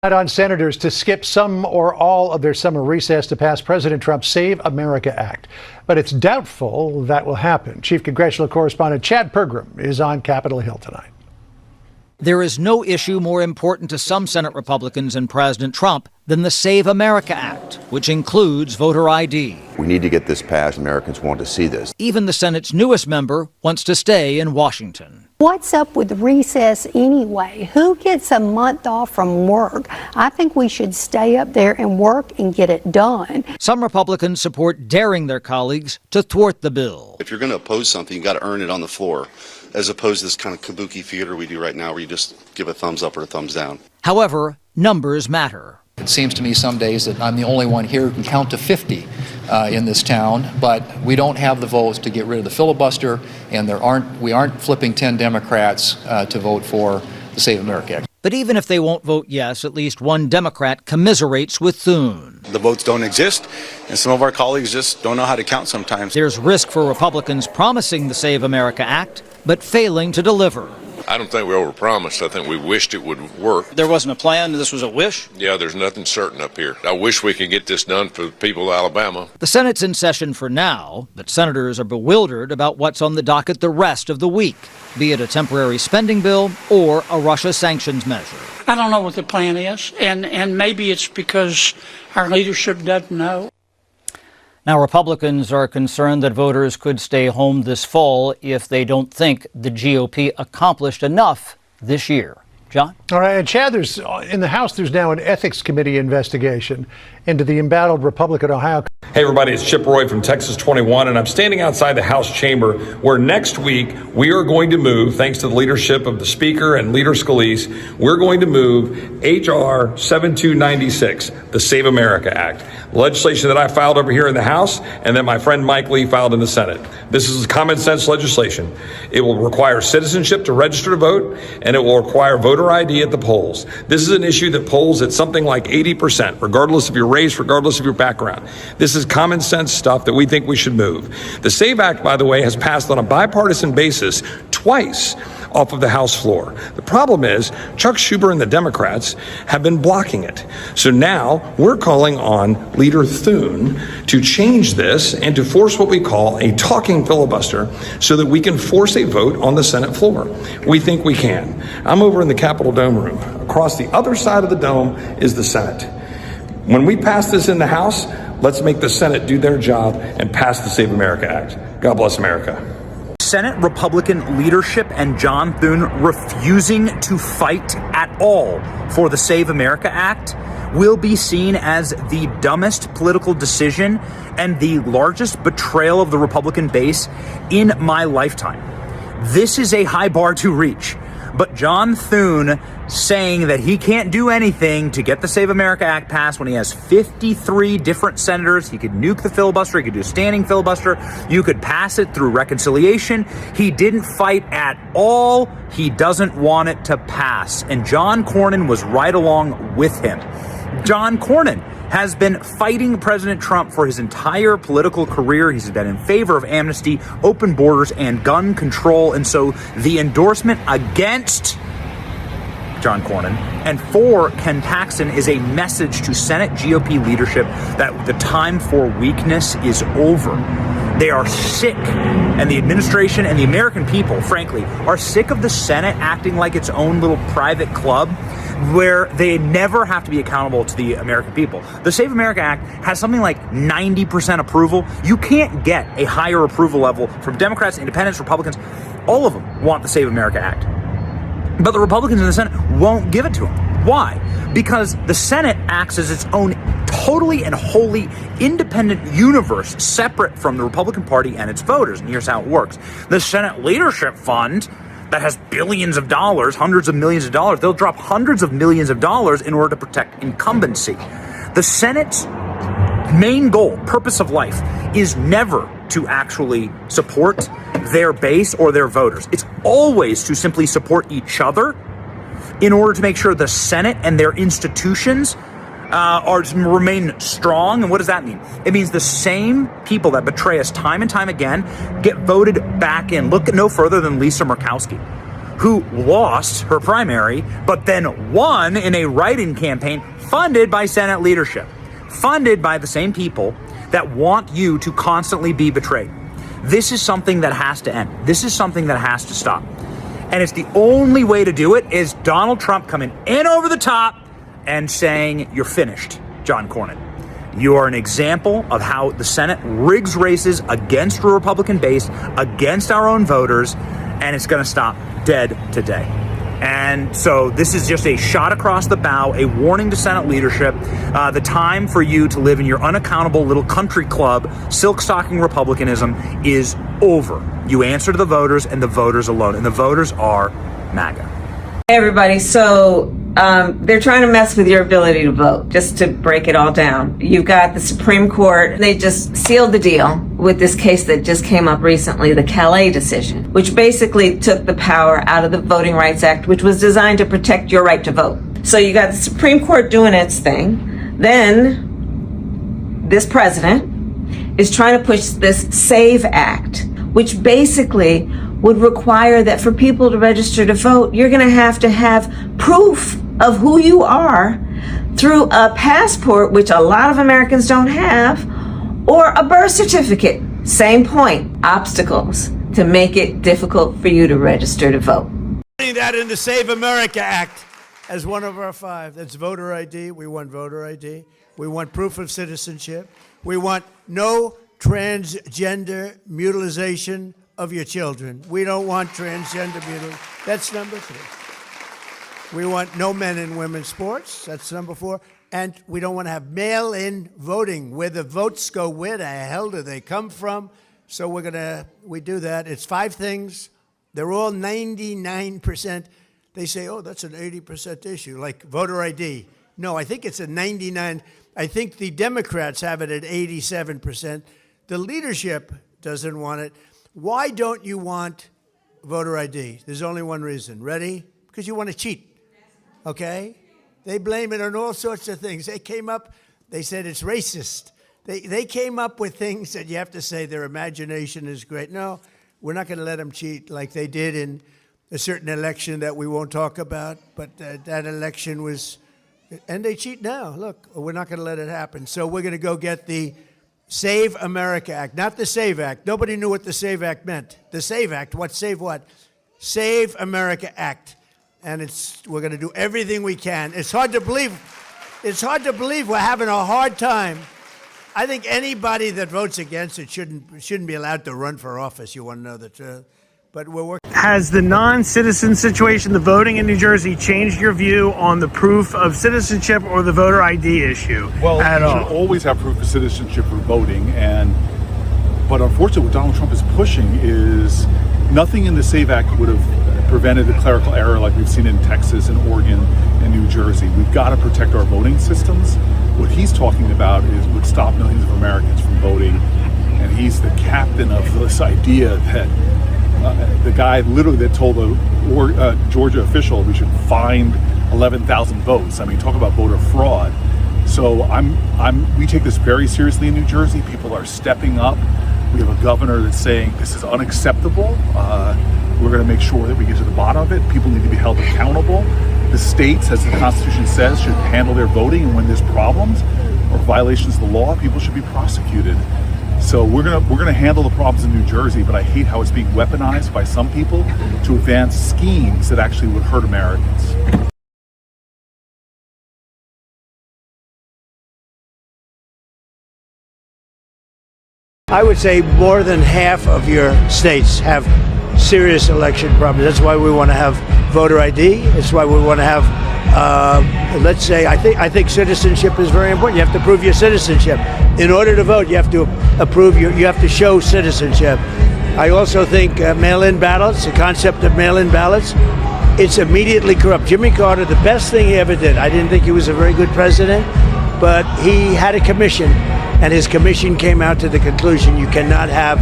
On senators to skip some or all of their summer recess to pass President Trump's Save America Act. But it's doubtful that will happen. Chief Congressional Correspondent Chad Pergram is on Capitol Hill tonight. There is no issue more important to some Senate Republicans and President Trump than the Save America Act, which includes voter ID. We need to get this passed. Americans want to see this. Even the Senate's newest member wants to stay in Washington. What's up with recess anyway? Who gets a month off from work? I think we should stay up there and work and get it done. Some Republicans support daring their colleagues to thwart the bill. If you're going to oppose something, you got to earn it on the floor, as opposed to this kind of kabuki theater we do right now where you just give a thumbs up or a thumbs down. However, numbers matter. It seems to me some days that I'm the only one here who can count to 50 in this town, but we don't have the votes to get rid of the filibuster, and we aren't flipping 10 Democrats to vote for the Save America Act. But even if they won't vote yes, at least one Democrat commiserates with Thune. The votes don't exist, and some of our colleagues just don't know how to count sometimes. There's risk for Republicans promising the Save America Act, but failing to deliver. I don't think we overpromised. I think we wished it would work. There wasn't a plan. This was a wish. Yeah, there's nothing certain up here. I wish we could get this done for the people of Alabama. The Senate's in session for now, but senators are bewildered about what's on the docket the rest of the week, be it a temporary spending bill or a Russia sanctions measure. I don't know what the plan is, and maybe it's because our leadership doesn't know. Now, Republicans are concerned that voters could stay home this fall if they don't think the GOP accomplished enough this year. John? All right, and Chad, in the House, there's now an ethics committee investigation into the embattled Republican Ohio. Hey everybody, it's Chip Roy from Texas 21, and I'm standing outside the House chamber where next week we are going to move, thanks to the leadership of the Speaker and Leader Scalise, we're going to move H.R. 7296, the Save America Act, legislation that I filed over here in the House and that my friend Mike Lee filed in the Senate. This is common sense legislation. It will require citizenship to register to vote, and it will require voter ID at the polls. This is an issue that polls at something like 80%, regardless of your race, regardless of your background. This is common sense stuff that we think we should move. The SAVE Act, by the way, has passed on a bipartisan basis twice off of the House floor. The problem is Chuck Schumer and the Democrats have been blocking it. So now we're calling on Leader Thune to change this and to force what we call a talking filibuster so that we can force a vote on the Senate floor. We think we can. I'm over in the Capitol Dome room. Across the other side of the dome is the Senate. When we pass this in the House, let's make the Senate do their job and pass the Save America Act. God bless America. Senate Republican leadership and John Thune refusing to fight at all for the Save America Act will be seen as the dumbest political decision and the largest betrayal of the Republican base in my lifetime. This is a high bar to reach. But John Thune saying that he can't do anything to get the Save America Act passed when he has 53 different senators. He could nuke the filibuster. He could do a standing filibuster. You could pass it through reconciliation. He didn't fight at all. He doesn't want it to pass. And John Cornyn was right along with him. John Cornyn has been fighting President Trump for his entire political career. He's been in favor of amnesty, open borders, and gun control. And so the endorsement against John Cornyn and for Ken Paxton is a message to Senate GOP leadership that the time for weakness is over. They are sick, and the administration and the American people, frankly, are sick of the Senate acting like its own little private club where they never have to be accountable to the American people. The Save America Act has something like 90% approval. You can't get a higher approval level from Democrats, Independents, Republicans. All of them want the Save America Act. But the Republicans in the Senate won't give it to them. Why? Because the Senate acts as its own totally and wholly independent universe, separate from the Republican Party and its voters. And here's how it works. The Senate Leadership Fund that has billions of dollars, hundreds of millions of dollars, they'll drop hundreds of millions of dollars in order to protect incumbency. The Senate's main goal, purpose of life, is never to actually support their base or their voters. It's always to simply support each other in order to make sure the Senate and their institutions remain strong. And what does that mean? It means the same people that betray us time and time again get voted back in. Look no further than Lisa Murkowski. who lost her primary, but then won in a write-in campaign funded by Senate leadership, funded by the same people that want you to constantly be betrayed. This is something that has to end. This is something that has to stop. And it's the only way to do it is Donald Trump coming in over the top and saying, "You're finished, John Cornyn. You are an example of how the Senate rigs races against a Republican base, against our own voters, and it's going to stop dead today." And so this is just a shot across the bow, a warning to Senate leadership. The time for you to live in your unaccountable little country club, silk stocking republicanism, is over. You answer to the voters and the voters alone, and the voters are MAGA. Hey everybody, so they're trying to mess with your ability to vote, just to break it all down. You've got the Supreme Court, they just sealed the deal with this case that just came up recently, the Calais decision, which basically took the power out of the Voting Rights Act, which was designed to protect your right to vote. So you got the Supreme Court doing its thing, then this president is trying to push this SAVE Act, which basically would require that for people to register to vote, you're going to have proof of who you are through a passport, which a lot of Americans don't have, or a birth certificate. Same point, obstacles to make it difficult for you to register to vote. That in the Save America Act as one of our 5. That's voter ID. We want voter ID. We want proof of citizenship. We want no transgender mutilization of your children. We don't want transgender mutilation. That's number 3. We want no men in women's sports. That's number 4. And we don't want to have mail-in voting where the votes go. Where the hell do they come from? So we do that. It's 5 things. They're all 99%. They say, oh, that's an 80% issue, like voter ID. No, I think it's a 99. I think the Democrats have it at 87%. The leadership doesn't want it. Why don't you want voter ID? There's only one reason. Ready? Because you want to cheat. Okay? They blame it on all sorts of things. They came up, they said it's racist. They came up with things that you have to say their imagination is great. No, we're not going to let them cheat like they did in a certain election that we won't talk about. But that election was, and they cheat now. Look, we're not going to let it happen. So we're going to go get the Save America Act, not the SAVE Act. Nobody knew what the SAVE Act meant. The SAVE Act, what save what? Save America Act. And we're going to do everything we can. It's hard to believe. It's hard to believe we're having a hard time. I think anybody that votes against it shouldn't be allowed to run for office. You want to know the truth. But we're working. Has the non-citizen situation, the voting in New Jersey, changed your view on the proof of citizenship or the voter ID issue at all? You should always have proof of citizenship for voting, but unfortunately what Donald Trump is pushing is nothing in the SAVE Act would have prevented a clerical error like we've seen in Texas and Oregon and New Jersey. We've got to protect our voting systems. What he's talking about would stop millions of Americans from voting, and he's the captain of this idea that the guy literally that told a Georgia official we should find 11,000 votes. I mean, talk about voter fraud. So we take this very seriously in New Jersey. People are stepping up. We have a governor that's saying this is unacceptable. We're going to make sure that we get to the bottom of it. People need to be held accountable. The states, as the Constitution says, should handle their voting, and when there's problems or violations of the law, people should be prosecuted. So we're gonna handle the problems in New Jersey, but I hate how it's being weaponized by some people to advance schemes that actually would hurt Americans. I would say more than half of your states have serious election problems. That's why we want to have voter ID. That's why we want to have, let's say, I think citizenship is very important. You have to prove your citizenship. In order to vote, you have to you have to show citizenship. I also think mail-in ballots, the concept of mail-in ballots, it's immediately corrupt. Jimmy Carter, the best thing he ever did, I didn't think he was a very good president, but he had a commission, and his commission came out to the conclusion you cannot have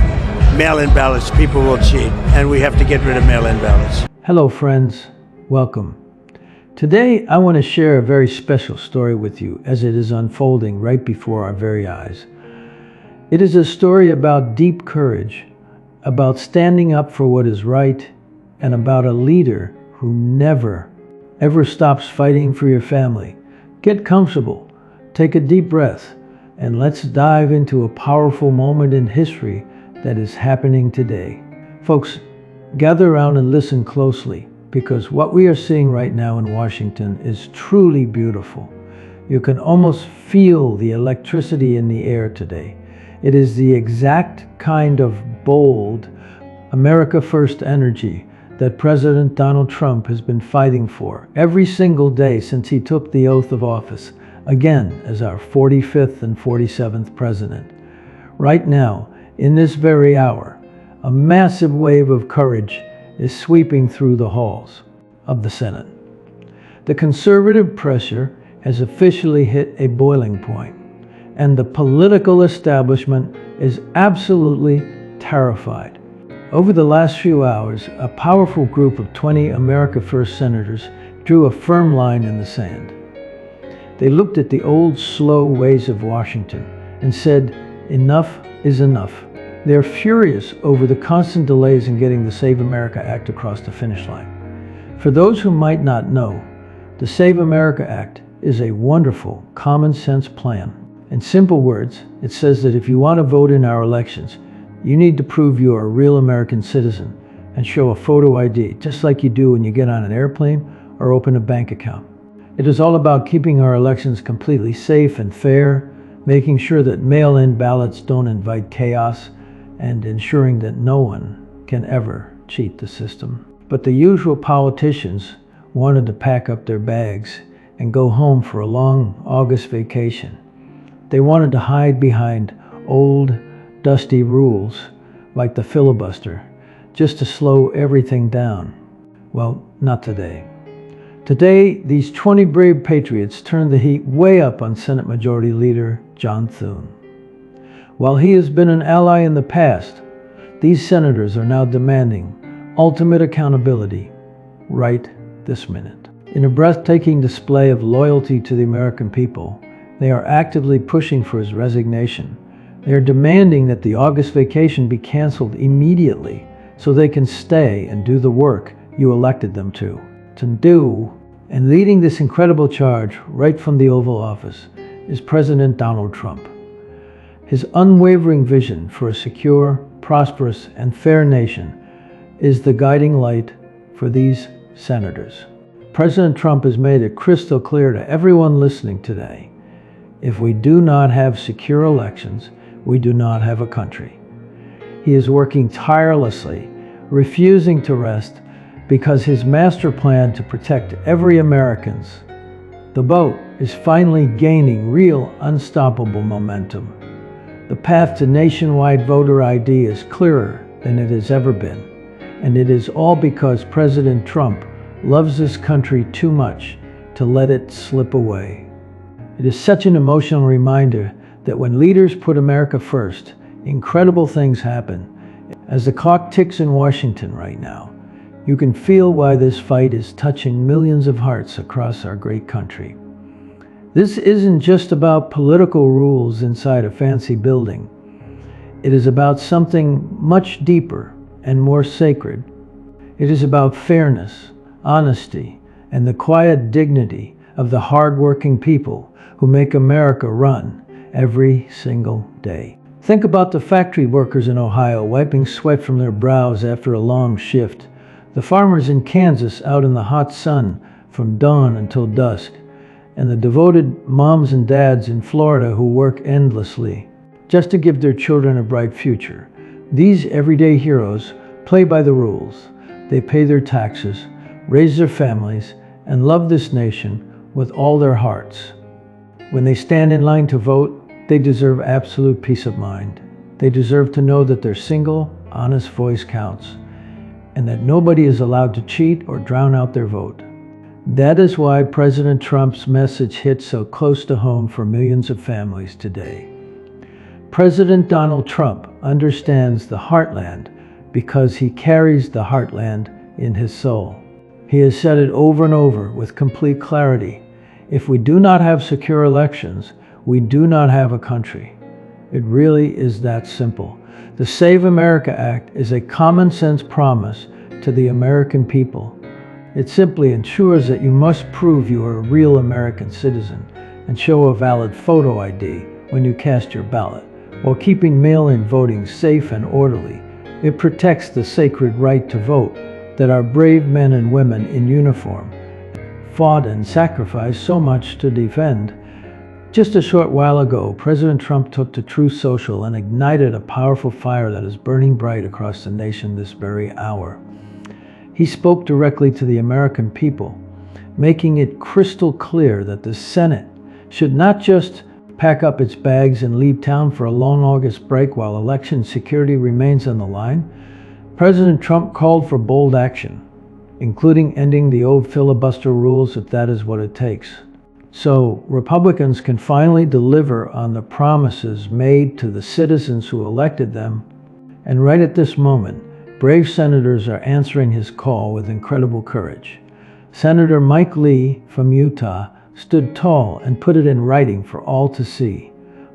mail-in ballots. People will cheat, and we have to get rid of mail-in ballots. Hello, friends. Welcome. Today, I want to share a very special story with you as it is unfolding right before our very eyes. It is a story about deep courage, about standing up for what is right and about a leader who never, ever stops fighting for your family. Get comfortable, take a deep breath, and let's dive into a powerful moment in history that is happening today. Folks, gather around and listen closely, because what we are seeing right now in Washington is truly beautiful. You can almost feel the electricity in the air today. It is the exact kind of bold, America First energy that President Donald Trump has been fighting for every single day since he took the oath of office, again as our 45th and 47th president. Right now, in this very hour, a massive wave of courage is sweeping through the halls of the Senate. The conservative pressure has officially hit a boiling point, and the political establishment is absolutely terrified. Over the last few hours, a powerful group of 20 America First senators drew a firm line in the sand. They looked at the old, slow ways of Washington and said, enough is enough. They're furious over the constant delays in getting the Save America Act across the finish line. For those who might not know, the Save America Act is a wonderful, common-sense plan. In simple words, it says that if you want to vote in our elections, you need to prove you are a real American citizen and show a photo ID, just like you do when you get on an airplane or open a bank account. It is all about keeping our elections completely safe and fair, making sure that mail-in ballots don't invite chaos, and ensuring that no one can ever cheat the system. But the usual politicians wanted to pack up their bags and go home for a long August vacation. They wanted to hide behind old, dusty rules like the filibuster, just to slow everything down. Well, not today. Today, these 20 brave patriots turned the heat way up on Senate Majority Leader John Thune. While he has been an ally in the past, these senators are now demanding ultimate accountability right this minute. In a breathtaking display of loyalty to the American people, they are actively pushing for his resignation. They are demanding that the August vacation be canceled immediately so they can stay and do the work you elected them to do. And leading this incredible charge right from the Oval Office is President Donald Trump. His unwavering vision for a secure, prosperous, and fair nation is the guiding light for these senators. President Trump has made it crystal clear to everyone listening today, if we do not have secure elections, we do not have a country. He is working tirelessly, refusing to rest, because his master plan to protect every American's, the vote, is finally gaining real, unstoppable momentum. The path to nationwide voter ID is clearer than it has ever been, and it is all because President Trump loves this country too much to let it slip away. It is such an emotional reminder that when leaders put America first, incredible things happen. As the clock ticks in Washington right now, you can feel why this fight is touching millions of hearts across our great country. This isn't just about political rules inside a fancy building. It is about something much deeper and more sacred. It is about fairness, honesty, and the quiet dignity of the hard-working people who make America run every single day. Think about the factory workers in Ohio wiping sweat from their brows after a long shift, the farmers in Kansas out in the hot sun from dawn until dusk, and the devoted moms and dads in Florida who work endlessly just to give their children a bright future. These everyday heroes play by the rules. They pay their taxes, raise their families, and love this nation with all their hearts. When they stand in line to vote, they deserve absolute peace of mind. They deserve to know that their single, honest voice counts, and that nobody is allowed to cheat or drown out their vote. That is why President Trump's message hits so close to home for millions of families today. President Donald Trump understands the heartland because he carries the heartland in his soul. He has said it over and over with complete clarity. If we do not have secure elections, we do not have a country. It really is that simple. The Save America Act is a common sense promise to the American people. It simply ensures that you must prove you are a real American citizen and show a valid photo ID when you cast your ballot. While keeping mail-in voting safe and orderly, it protects the sacred right to vote that our brave men and women in uniform fought and sacrificed so much to defend. Just a short while ago, President Trump took to Truth Social and ignited a powerful fire that is burning bright across the nation this very hour. He spoke directly to the American people, making it crystal clear that the Senate should not just pack up its bags and leave town for a long August break while election security remains on the line. President Trump called for bold action, including ending the old filibuster rules if that is what it takes, so Republicans can finally deliver on the promises made to the citizens who elected them. And right at this moment, brave senators are answering his call with incredible courage. Senator Mike Lee from Utah stood tall and put it in writing for all to see.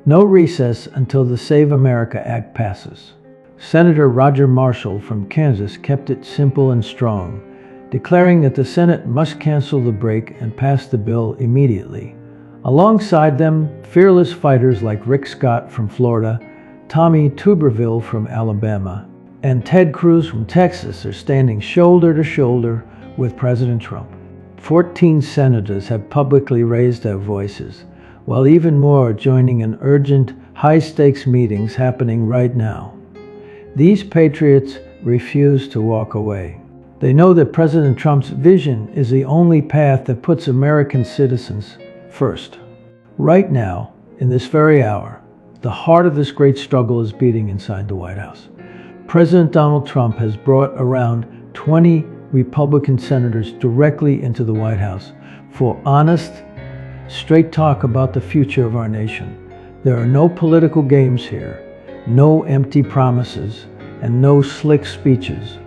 No recess until the Save America Act passes. Senator Roger Marshall from Kansas kept it simple and strong, declaring that the Senate must cancel the break and pass the bill immediately. Alongside them, fearless fighters like Rick Scott from Florida, Tommy Tuberville from Alabama, and Ted Cruz from Texas are standing shoulder to shoulder with President Trump. 14 senators have publicly raised their voices, while even more are joining in urgent, high-stakes meetings happening right now. These patriots refuse to walk away. They know that President Trump's vision is the only path that puts American citizens first. Right now, in this very hour, the heart of this great struggle is beating inside the White House. President Donald Trump has brought around 20 Republican senators directly into the White House for honest, straight talk about the future of our nation. There are no political games here, no empty promises, and no slick speeches.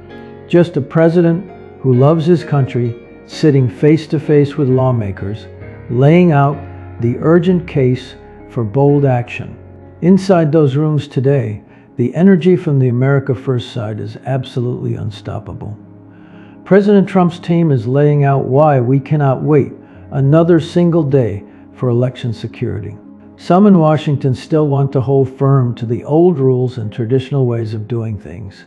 Just a president who loves his country, sitting face to face with lawmakers, laying out the urgent case for bold action. Inside those rooms today, the energy from the America First side is absolutely unstoppable. President Trump's team is laying out why we cannot wait another single day for election security. Some in Washington still want to hold firm to the old rules and traditional ways of doing things.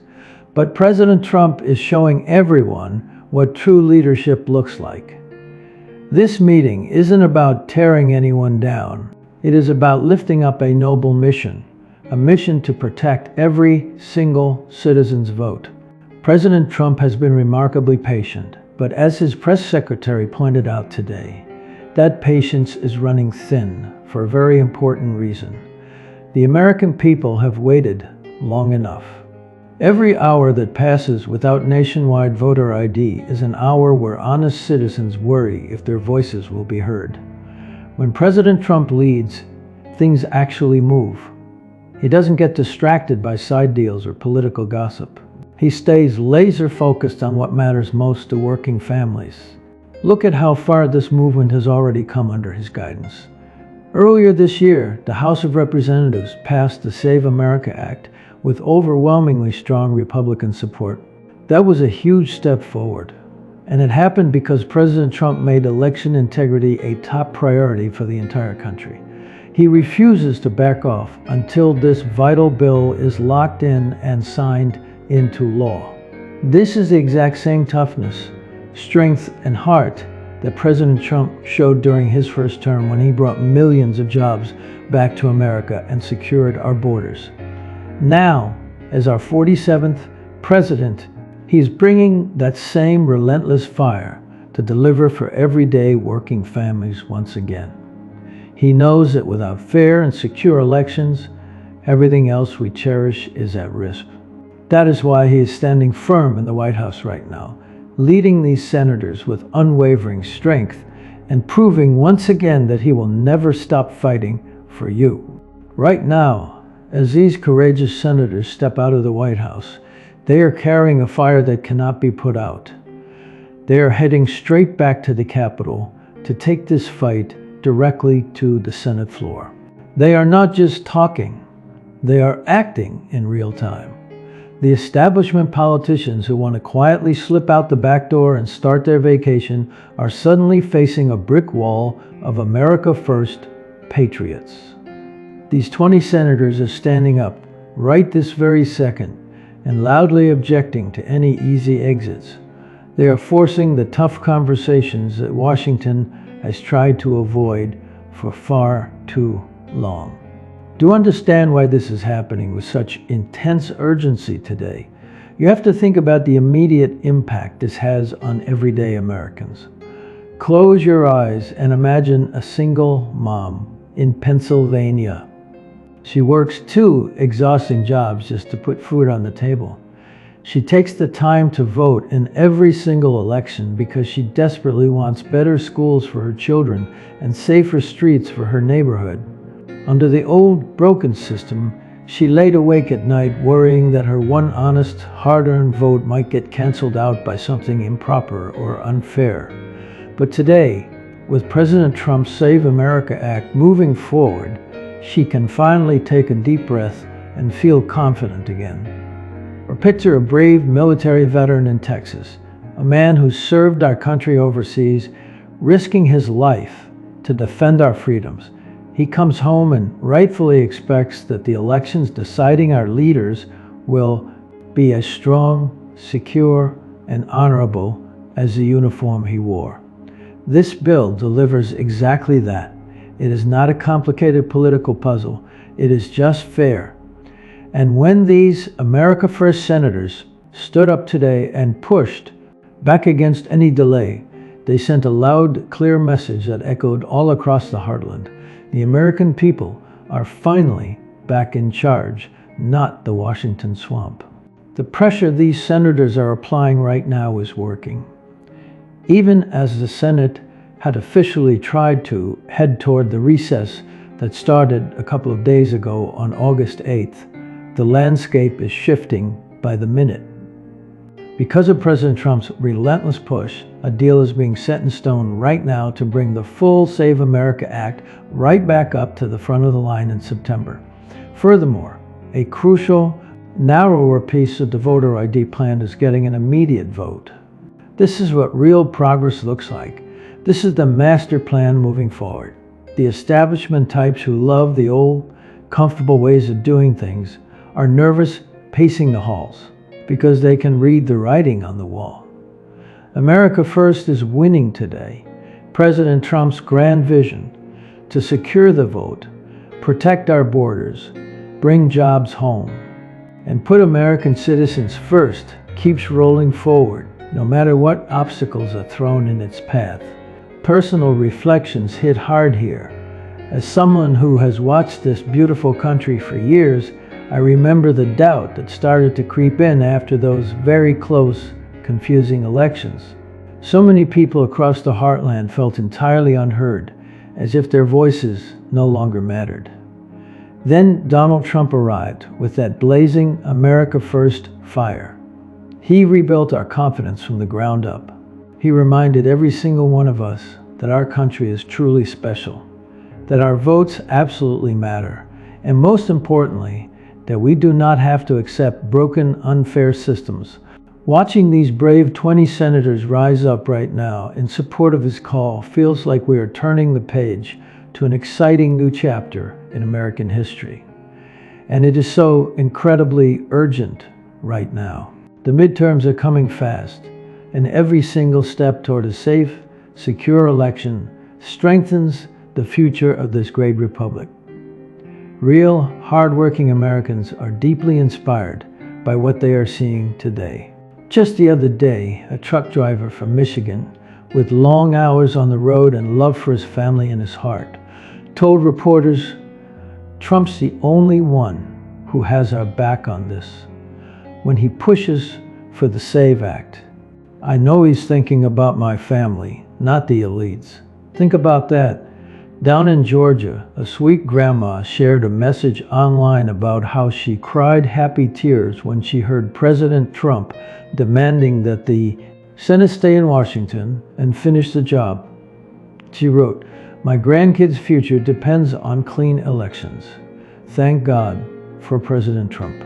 But President Trump is showing everyone what true leadership looks like. This meeting isn't about tearing anyone down. It is about lifting up a noble mission, a mission to protect every single citizen's vote. President Trump has been remarkably patient, but as his press secretary pointed out today, that patience is running thin for a very important reason. The American people have waited long enough. Every hour that passes without nationwide voter ID is an hour where honest citizens worry if their voices will be heard. When President Trump leads, things actually move. He doesn't get distracted by side deals or political gossip. He stays laser focused on what matters most to working families. Look at how far this movement has already come under his guidance. Earlier this year, the House of Representatives passed the Save America Act with overwhelmingly strong Republican support. That was a huge step forward. And it happened because President Trump made election integrity a top priority for the entire country. He refuses to back off until this vital bill is locked in and signed into law. This is the exact same toughness, strength, and heart that President Trump showed during his first term when he brought millions of jobs back to America and secured our borders. Now, as our 47th president, he's bringing that same relentless fire to deliver for everyday working families once again. He knows that without fair and secure elections, everything else we cherish is at risk. That is why he is standing firm in the White House right now, leading these senators with unwavering strength and proving once again that he will never stop fighting for you. Right now, as these courageous senators step out of the White House, they are carrying a fire that cannot be put out. They are heading straight back to the Capitol to take this fight directly to the Senate floor. They are not just talking, they are acting in real time. The establishment politicians who want to quietly slip out the back door and start their vacation are suddenly facing a brick wall of America First patriots. These 20 senators are standing up right this very second and loudly objecting to any easy exits. They are forcing the tough conversations that Washington has tried to avoid for far too long. To understand why this is happening with such intense urgency today, you have to think about the immediate impact this has on everyday Americans. Close your eyes and imagine a single mom in Pennsylvania. She works 2 exhausting jobs just to put food on the table. She takes the time to vote in every single election because she desperately wants better schools for her children and safer streets for her neighborhood. Under the old, broken system, she laid awake at night worrying that her one honest, hard-earned vote might get canceled out by something improper or unfair. But today, with President Trump's Save America Act moving forward, she can finally take a deep breath and feel confident again. Or picture a brave military veteran in Texas, a man who served our country overseas, risking his life to defend our freedoms. He comes home and rightfully expects that the elections deciding our leaders will be as strong, secure, and honorable as the uniform he wore. This bill delivers exactly that. It is not a complicated political puzzle. It is just fair. And when these America First senators stood up today and pushed back against any delay, they sent a loud, clear message that echoed all across the heartland. The American people are finally back in charge, not the Washington swamp. The pressure these senators are applying right now is working. Even as the Senate had officially tried to head toward the recess that started a couple of days ago on August 8th, the landscape is shifting by the minute. Because of President Trump's relentless push, a deal is being set in stone right now to bring the full Save America Act right back up to the front of the line in September. Furthermore, a crucial, narrower piece of the voter ID plan is getting an immediate vote. This is what real progress looks like. This is the master plan moving forward. The establishment types who love the old, comfortable ways of doing things are nervous pacing the halls because they can read the writing on the wall. America First is winning today. President Trump's grand vision to secure the vote, protect our borders, bring jobs home, and put American citizens first keeps rolling forward, no matter what obstacles are thrown in its path. Personal reflections hit hard here. As someone who has watched this beautiful country for years, I remember the doubt that started to creep in after those very close, confusing elections. So many people across the heartland felt entirely unheard, as if their voices no longer mattered. Then Donald Trump arrived with that blazing America First fire. He rebuilt our confidence from the ground up. He reminded every single one of us that our country is truly special, that our votes absolutely matter, and most importantly, that we do not have to accept broken, unfair systems. Watching these brave 20 senators rise up right now in support of his call feels like we are turning the page to an exciting new chapter in American history. And it is so incredibly urgent right now. The midterms are coming fast, and every single step toward a safe, secure election strengthens the future of this great republic. Real, hard-working Americans are deeply inspired by what they are seeing today. Just the other day, a truck driver from Michigan, with long hours on the road and love for his family in his heart, told reporters, "Trump's the only one who has our back on this. When he pushes for the SAVE Act, I know he's thinking about my family, not the elites." Think about that. Down in Georgia, a sweet grandma shared a message online about how she cried happy tears when she heard President Trump demanding that the Senate stay in Washington and finish the job. She wrote, "My grandkids' future depends on clean elections. Thank God for President Trump."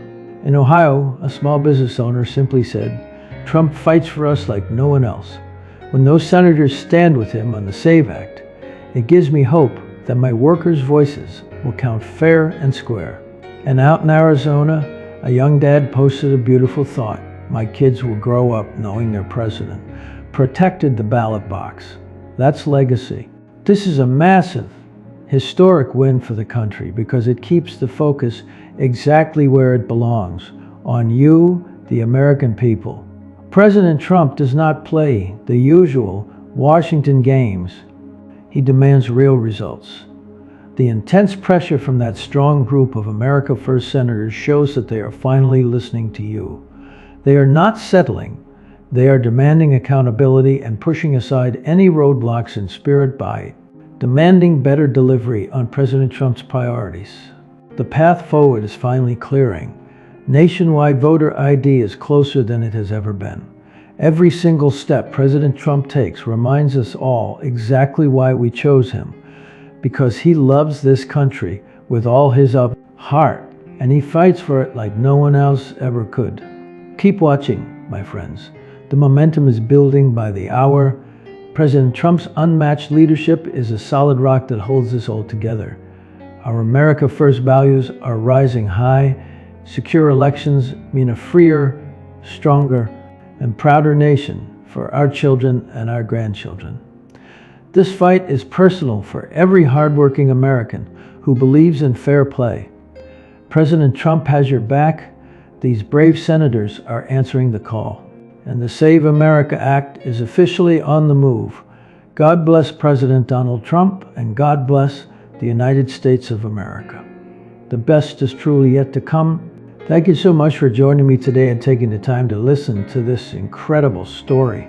In Ohio, a small business owner simply said, "Trump fights for us like no one else." When those senators stand with him on the SAVE Act, it gives me hope that my workers' voices will count fair and square. And out in Arizona, a young dad posted a beautiful thought: "My kids will grow up knowing their president protected the ballot box." That's legacy. This is a massive, historic win for the country because it keeps the focus exactly where it belongs, on you, the American people. President Trump does not play the usual Washington games. He demands real results. The intense pressure from that strong group of America First senators shows that they are finally listening to you. They are not settling. They are demanding accountability and pushing aside any roadblocks in spirit by demanding better delivery on President Trump's priorities. The path forward is finally clearing. Nationwide voter ID is closer than it has ever been. Every single step President Trump takes reminds us all exactly why we chose him. Because he loves this country with all his heart, and he fights for it like no one else ever could. Keep watching, my friends. The momentum is building by the hour. President Trump's unmatched leadership is a solid rock that holds us all together. Our America First values are rising high. Secure elections mean a freer, stronger, and prouder nation for our children and our grandchildren. This fight is personal for every hardworking American who believes in fair play. President Trump has your back. These brave senators are answering the call. And the Save America Act is officially on the move. God bless President Donald Trump, and God bless the United States of America. The best is truly yet to come. Thank you so much for joining me today and taking the time to listen to this incredible story.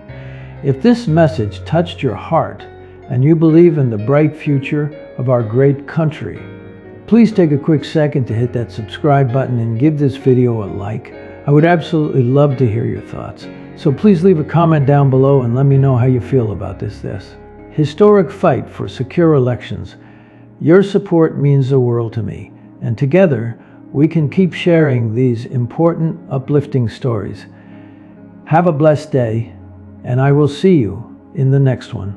If this message touched your heart and you believe in the bright future of our great country, please take a quick second to hit that subscribe button and give this video a like. I would absolutely love to hear your thoughts. So please leave a comment down below and let me know how you feel about this historic fight for secure elections. Your support means the world to me, and together we can keep sharing these important, uplifting stories. Have a blessed day, and I will see you in the next one.